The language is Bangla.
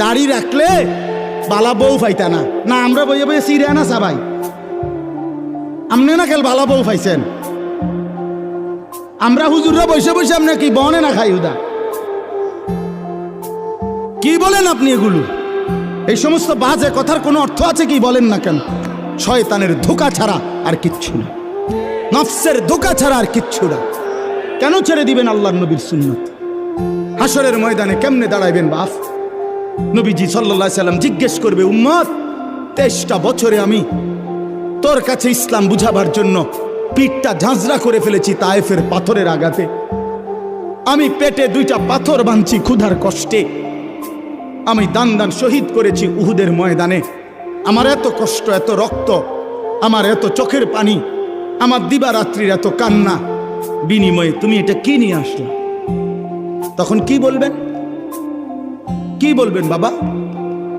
দাড়ি রাখলে বালা বউ পাইতা না। না আমরা বইয়ে বইয়ে সিরিয়া না সবাই, আমনে না খেল বালা বউ পাইছেন। আমরা হুজুররা বসে বসে আপনি কি বনে না খাই উদা? কি বলেন আপনি এগুলো? এই সমস্ত বাজে কথার কোনো অর্থ আছে কি বলেন না কেন? শয়তানের ধোঁকা ছাড়া আর কিচ্ছু না, নফসের ধোঁকা ছাড়া আর কিচ্ছু না। কেন ছেড়ে দিবেন আল্লাহর নবীর সুন্নাত? হাসরের ময়দানে কেমনে দাঁড়াইবেন বাপ? নবীজি সাল্লাল্লাহু আলাইহি সাল্লাম জিজ্ঞেস করবে, উম্মত 23টা বছরে আমি তোর কাছে ইসলাম বুঝাবার জন্য পিঠটা ঝাঁঝরা করে ফেলেছি তায়েফের পাথরের আঘাতে। আমি পেটে 2টা পাথর বাঁধছি ক্ষুধার কষ্টে। আমি দান দান শহীদ করেছি উহুদের ময়দানে। আমার এত কষ্ট, এত রক্ত, আমার এত চোখের পানি, আমার দিবারাত্রির এত কান্না, বিনিময়ে তুমি এটা কি নিয়ে আসলা? তখন কি বলবেন? কি বলবেন বাবা?